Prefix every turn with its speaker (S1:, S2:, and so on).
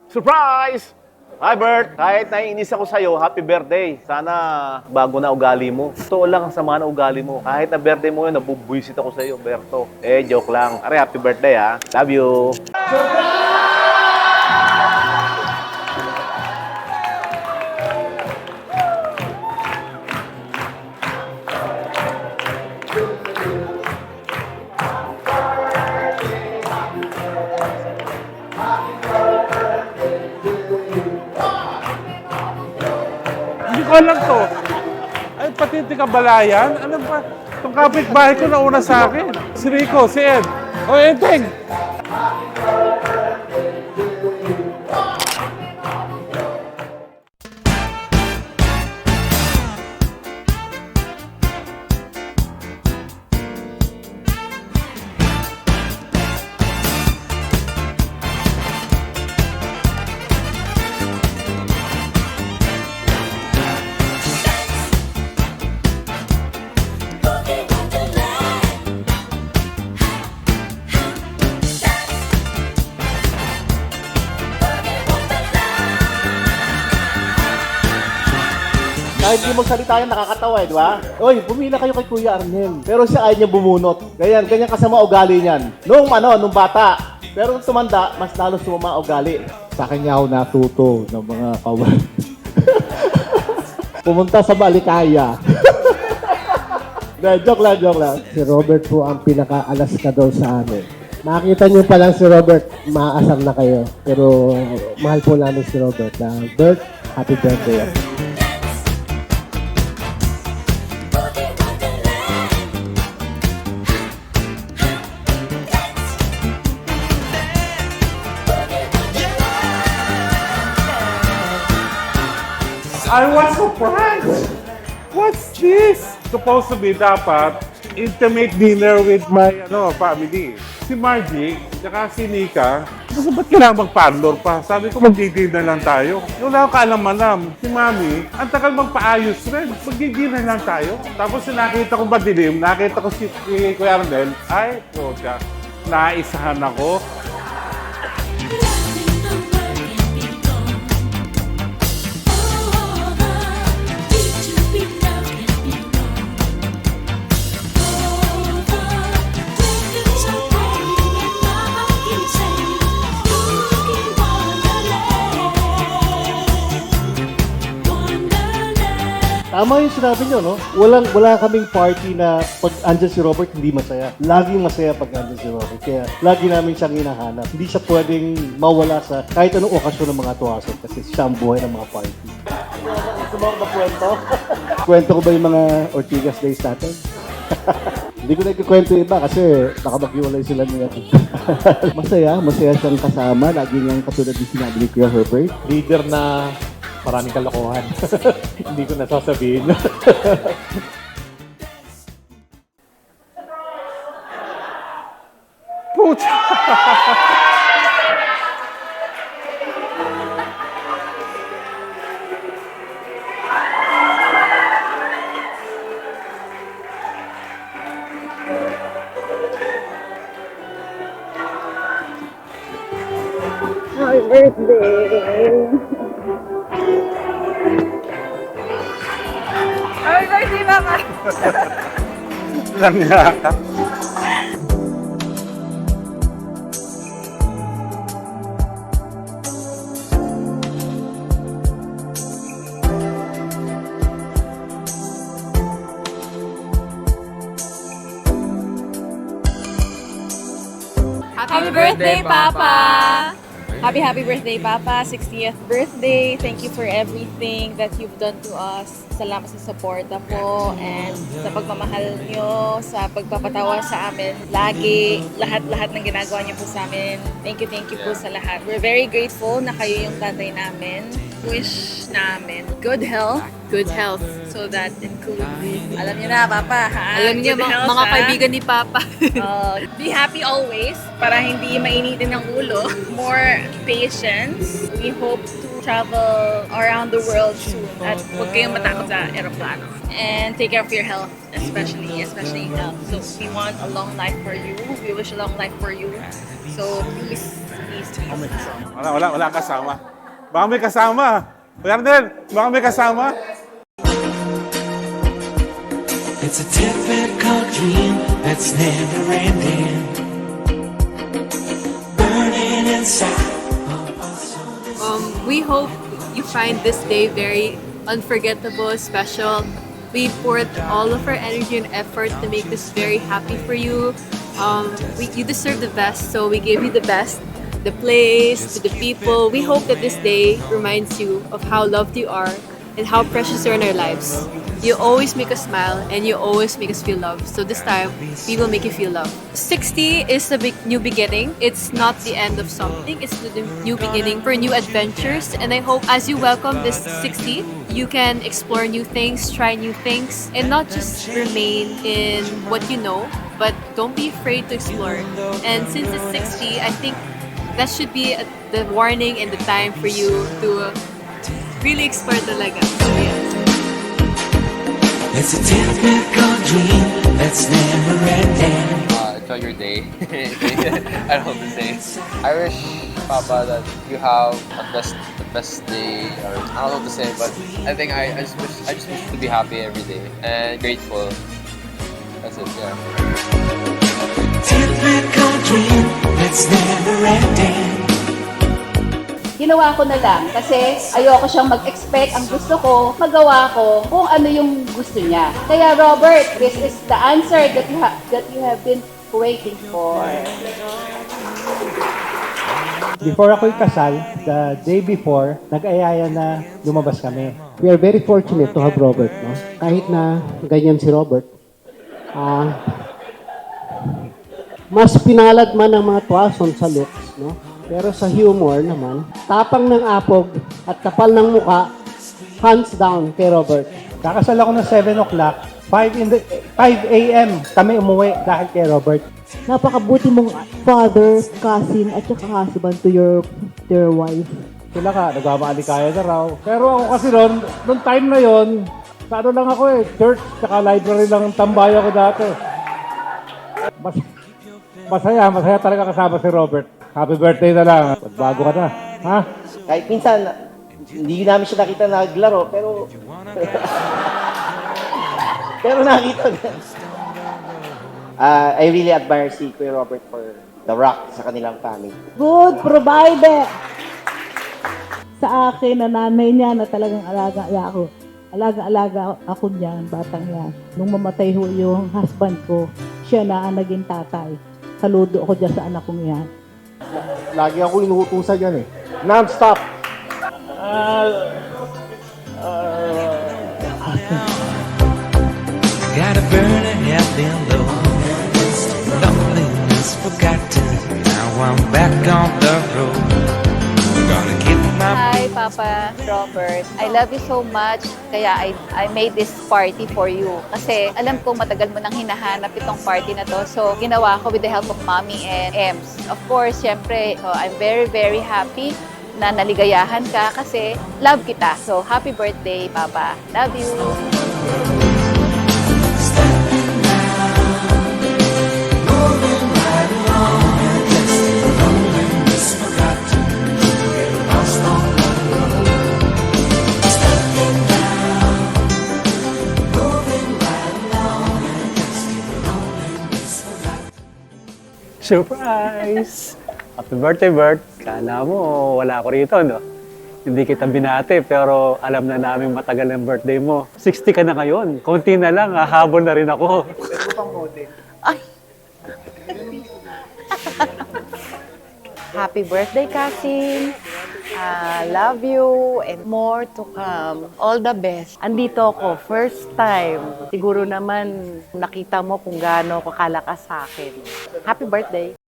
S1: Surprise! Hi Bert! Kahit naiinis ako sa'yo, happy birthday. Sana bago na ugali mo. Totoo lang ang sama na ugali mo. Kahit na birthday mo yun, nabubwisit ako sa'yo, Berto. Joke lang. Are, happy birthday ha. Love you.
S2: Hindi ko alam to. Ay, pati Tikabalayan? Ano ba? Itong kapitbahay ko nauna sa akin. Si Rico, si Ed. O, Enteng!
S3: Kahit di magsalita yan, nakakatawa di ba? Oy, pumila kayo kay Kuya Arnel. Pero siya ayaw niya bumunot. Ganyan kasama ugali niyan. Nung bata. Pero nung tumanda, mas lalo sumama ugali. Sa kanya ako natuto ng mga kawan. Pumunta sa Balikaya. Joke lang.
S4: Si Robert po ang pinaka-alaskador sa amin. Makita niyo pa lang si Robert, maasar na kayo. Pero mahal po namin si Robert. Bert, happy birthday.
S2: I was surprised! What's this? Supposed to be dapat intimate dinner with my family. Si Margie, tsaka si Nika, kasi ba't kailangan mag-parlor pa? Sabi ko, mag-dinner lang tayo. Wala ko kaalam-alam. Si Mami, ang tagal magpaayos rin. Mag-dinner lang tayo. Tapos nakita ko madilim, nakita ko si Kuya Arnel, ay, puta, naisahan ako.
S3: Tama yung sinabi niyo, no? Wala kaming party na pag andyan si Robert, hindi masaya. Laging masaya pag andyan si Robert. Kaya lagi namin siyang hinahanap. Hindi siya pwedeng mawala sa kahit anong okasyon ng mga tuwasan kasi siya ang buhay ng mga party. Gusto mo ba kwento? Kwento ko ba yung mga Ortigas Days natin? Hindi ko na ikikwento yung iba kasi baka maghiwalay sila niya. masaya siyang kasama. Lagi niyang katulad yung sinabi ni Kuya Herbert.
S5: Leader na maraming kalokohan. Hindi ko nasasabihin.
S2: Puta!
S6: Happy birthday! Happy birthday, Mama!
S2: Lang yata.
S6: Happy birthday, Papa! Happy birthday, Papa. 60th birthday. Thank you for everything that you've done to us. Salamat sa suporta po and sa pagmamahal nyo, sa pagpapatawa sa amin. Lagi, lahat ng ginagawa niyo po sa amin. Thank you po sa lahat. We're very grateful na kayo yung tatay namin. Wish namin good health so that includes, alam niyo na, Papa, ha?
S7: Alam niyo,
S6: Good health,
S7: mga
S6: ha?
S7: kaibigan ni Papa.
S6: Be happy always para hindi mainitin ang ulo. More patience. We hope to travel around the world soon at huwag kayong matakot sa aeroplano. And take care of your health, especially health. So we want a long life for you. We wish a long life for you. So please
S2: Wala ang kasama. Baka may kasama. Yarnel, baka may kasama.
S7: It's a typical dream that's never ending, burning inside.
S8: We hope you find this day very unforgettable, special. We poured all of our energy and effort to make this very happy for you. You deserve the best, so we gave you the best. The place, to the people. We hope that this day reminds you of how loved you are and how precious you are in our lives. You always make us smile and you always make us feel loved. So this time, we will make you feel loved. 60 is a big new beginning. It's not the end of something. It's the new beginning for new adventures. And I hope as you welcome this 60, you can explore new things, try new things, and not just remain in what you know, but don't be afraid to explore. And since it's 60, I think that should be the warning and the time for you to really explore talaga. So yeah.
S7: It's a typical dream that's never ending.
S9: Enjoy your day. I don't know what to say. I wish Papa that you have the best day, or I don't know what to say, but I think I just wish you to be happy every day and grateful. That's it. Yeah.
S7: Typical dream that's never ending.
S10: Ginawa ko na lang kasi ayoko siyang mag-expect. Ang gusto ko, magawa ko kung ano yung gusto niya. Kaya Robert, this is the answer that you have been waiting for.
S3: Before ako'y kasal, the day before, nag-ayaya na lumabas kami.
S4: We are very fortunate to have Robert, no? Kahit na ganyan si Robert, mas pinalad man ang mga tuwason sa looks, no? Pero sa humor naman, tapang ng apog at kapal ng muka, hands down kay Robert.
S3: Kakasal ako ng 7 o'clock, 5 a.m. kami umuwi dahil kay Robert.
S11: Napakabuti mong father, cousin, at saka husband to your wife.
S3: Sila ka, nagmamaalikaya na raw. Pero ako kasi noong time na yon, sa ano lang ako church, saka library lang ang tambay ako dati. Masaya talaga kasama si Robert. Happy birthday na lang. Pagbago ka na. Ha?
S12: Kahit minsan, hindi namin siya nakita naglaro, pero... pero nakita niya. I really admire si Kuya Robert for the rock sa kanilang family.
S11: Good provider! Sa akin, na nanay niya na talagang alaga ako niyan, batang yan. Nung mamatay ho yung husband ko, siya na ang naging tatay. Saludo ako dyan sa anak kong yan.
S3: Lagi ako inuutusan yan Non-stop.
S7: Gotta burn a heaven low. Loneliness forgotten. Now I'm back on the road. Gonna keep my...
S10: Hi, Papa Robert. I love you so much. Kaya I made this party for you. Kasi alam ko matagal mo nang hinahanap itong party na to. So, ginawa ko with the help of Mommy and Ems. Of course, syempre, so I'm very, very happy na naligayahan ka kasi love kita. So, happy birthday, Papa. Love you.
S5: Surprise! Happy birthday, Bert. Kala mo, wala ako rito, no? Hindi kita binati, pero alam na namin matagal ang birthday mo. 60 ka na ngayon. Konti na lang, hahabol na rin ako.
S10: Ay! Happy birthday, cousin. Love you and more to come. All the best. Andito ako, first time. Siguro naman nakita mo kung gaano ko kalakas sa akin. Happy birthday.